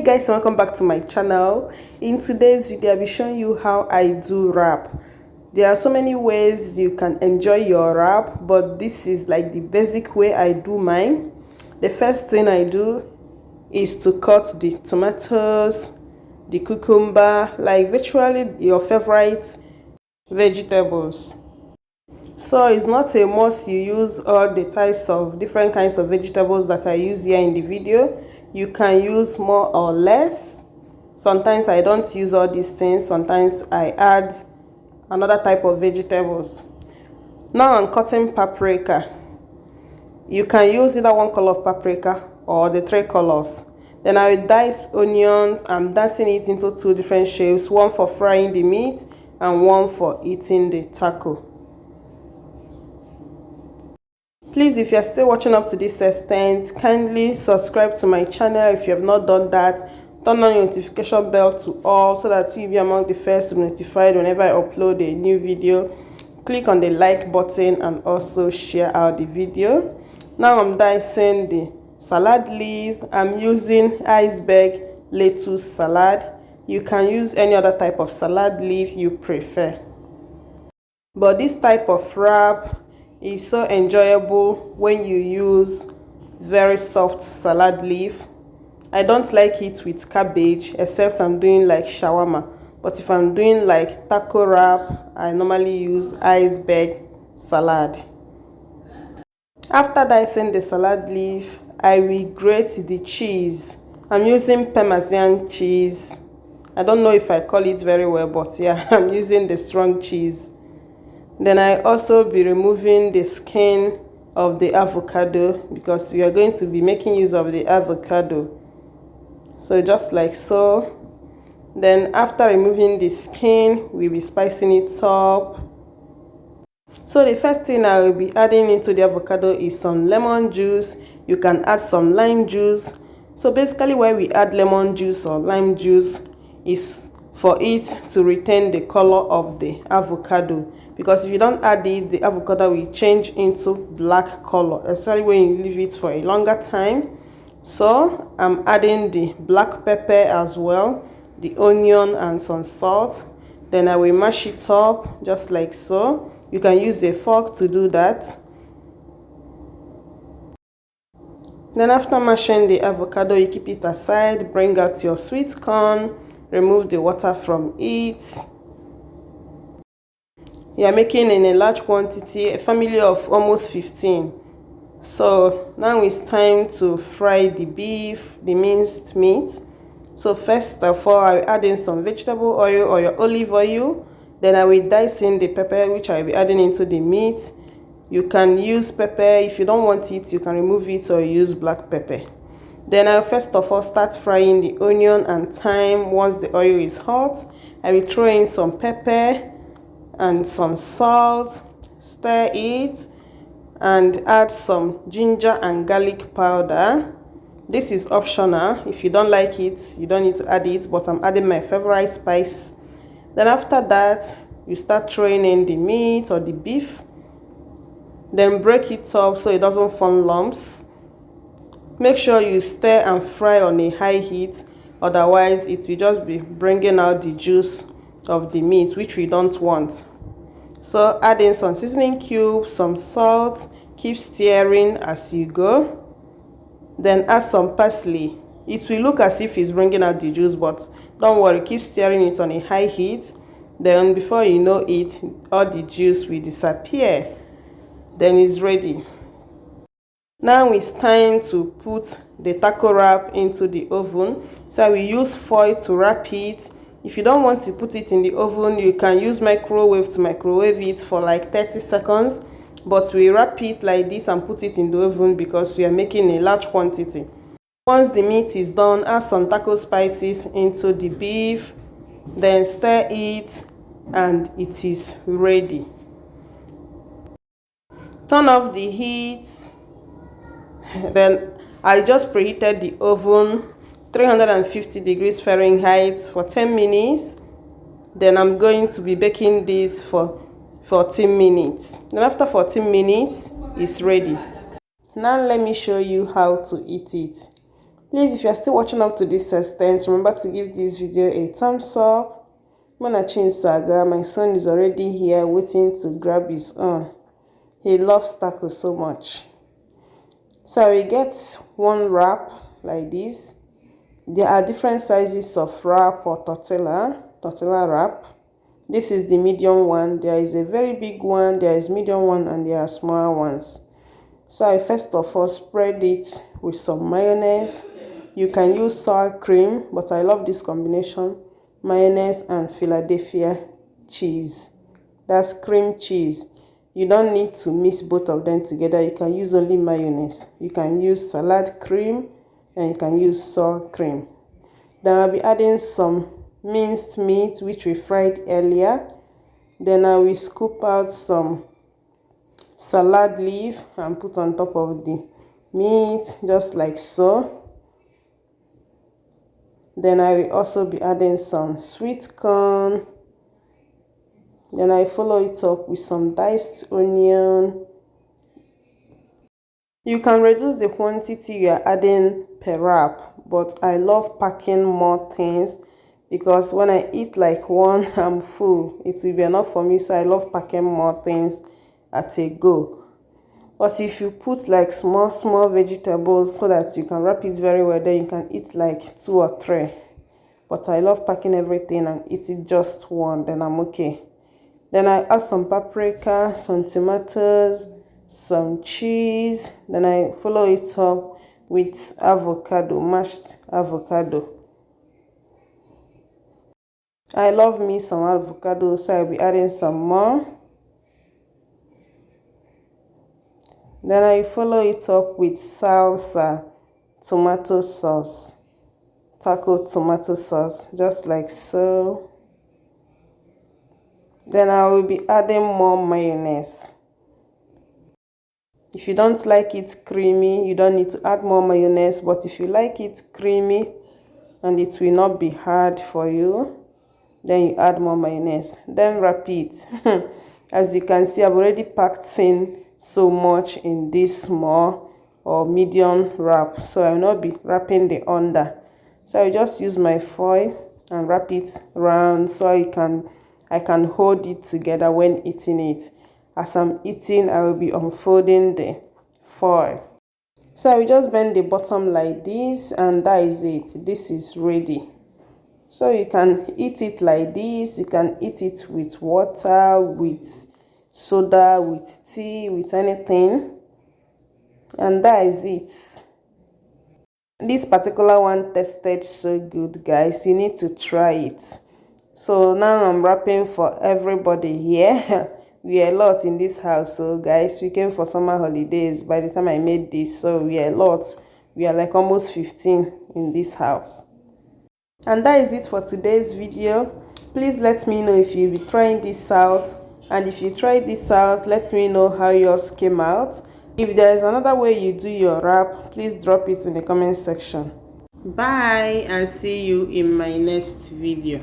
Hey guys, welcome back to my channel. In today's video I'll be showing you how I do wrap. There are so many ways you can enjoy your wrap, but this is like the basic way I do mine. The first thing I do is to cut the tomatoes, the cucumber, like virtually your favorite vegetables. So it's not a must you use all the types of different kinds of vegetables that I use here in the video. You can use more or less. Sometimes I don't use all these things. Sometimes I add another type of vegetables. Now I'm cutting paprika. You can use either one color of paprika or the three colors. Then I will dice onions. I'm dicing it into two different shapes, one for frying the meat and one for eating the taco. Please, if you're still watching up to this extent, kindly subscribe to my channel if you have not done that. Turn on your notification bell to all so that you'll be among the first to be notified whenever I upload a new video. Click on the like button and also share out the video. Now I'm dicing the salad leaves. I'm using iceberg lettuce salad. You can use any other type of salad leaf you prefer. But this type of wrap is so enjoyable when you use very soft salad leaf. I don't like it with cabbage except I'm doing like shawarma, but if I'm doing like taco wrap, I normally use iceberg salad. After dicing the salad leaf, I will grate the cheese. I'm using Parmesan cheese. I don't know if I call it very well, but yeah, I'm using the strong cheese. Then I also be removing the skin of the avocado because we are going to be making use of the avocado. So just like so. Then after removing the skin, we'll be spicing it up. So the first thing I will be adding into the avocado is some lemon juice. You can add some lime juice. So basically why we add lemon juice or lime juice is for it to retain the color of the avocado. Because if you don't add it, the avocado will change into black color, especially when you leave it for a longer time. So I'm adding the black pepper as well, the onion and some salt. Then I will mash it up just like so. You can use a fork to do that. Then after mashing the avocado, you keep it aside, bring out your sweet corn, remove the water from it. You are making in a large quantity, a family of almost 15. So now it's time to fry the beef, the minced meat. So first of all, I will add in some vegetable oil or your olive oil. Then I will dice in the pepper, which I will be adding into the meat. You can use pepper. If you don't want it, you can remove it or use black pepper. Then I will first of all start frying the onion and thyme. Once the oil is hot, I will throw in some pepper and some salt, stir it, and add some ginger and garlic powder. This is optional. If you don't like it, you don't need to add it, but I'm adding my favorite spice. Then after that, you start throwing in the meat or the beef. Then break it up so it doesn't form lumps. Make sure you stir and fry on a high heat, otherwise it will just be bringing out the juice of the meat, which we don't want. So add in some seasoning cubes, some salt, keep stirring as you go. Then add some parsley. It will look as if it's bringing out the juice, but don't worry, keep stirring it on a high heat. Then before you know it, all the juice will disappear. Then it's ready. Now it's time to put the taco wrap into the oven. So we use foil to wrap it. If you don't want to put it in the oven, you can use microwave to microwave it for like 30 seconds. But we wrap it like this and put it in the oven because we are making a large quantity. Once the meat is done, add some taco spices into the beef. Then stir it and it is ready. Turn off the heat. Then I just preheated the oven 350 degrees Fahrenheit for 10 minutes. Then I'm going to be baking this for 14 minutes. Then after 14 minutes, it's ready. Now let me show you how to eat it. Please, if you are still watching up to this extent, remember to give this video a thumbs up. Monachin Saga, my son is already here waiting to grab his own. He loves tacos so much. So we get one wrap like this. There are different sizes of wrap or tortilla wrap. This is the medium one. There is a very big one, there is medium one, and there are smaller ones. So I first of all spread it with some mayonnaise. You can use sour cream, but I love this combination. Mayonnaise and Philadelphia cheese. That's cream cheese. You don't need to mix both of them together. You can use only mayonnaise. You can use salad cream and you can use sour cream. Then I'll be adding some minced meat which we fried earlier. Then I will scoop out some salad leaf and put on top of the meat, just like so. Then I will also be adding some sweet corn. Then I follow it up with some diced onion. You can reduce the quantity you are adding per wrap, but I love packing more things because when I eat like one, I'm full. It will be enough for me, so I love packing more things at a go. But if you put like small vegetables so that you can wrap it very well, then you can eat like 2 or 3. But I love packing everything and eat it just one, then I'm okay. Then I add some paprika, some tomatoes, some cheese. Then I follow it up with avocado, mashed avocado. I love me some avocado, so I'll be adding some more. Then I follow it up with salsa, tomato sauce, taco tomato sauce, just like so. Then I will be adding more mayonnaise. If you don't like it creamy, you don't need to add more mayonnaise, but if you like it creamy and it will not be hard for you, then you add more mayonnaise. Then wrap it. As you can see, I've already packed in so much in this small or medium wrap, so I will not be wrapping the under. So I just use my foil and wrap it round so I can hold it together when eating it. As I'm eating, I will be unfolding the foil. So I will just bend the bottom like this, and that is it. This is ready. So you can eat it like this. You can eat it with water, with soda, with tea, with anything. And that is it. This particular one tasted so good, guys. You need to try it. So now I'm wrapping for everybody here. We are a lot in this house, so guys, we came for summer holidays by the time I made this, so we are a lot. We are like almost 15 in this house. And that is it for today's video. Please let me know if you'll be trying this out, and if you try this out, let me know how yours came out. If there is another way you do your wrap, please drop it in the comment section. Bye, and see you in my next video.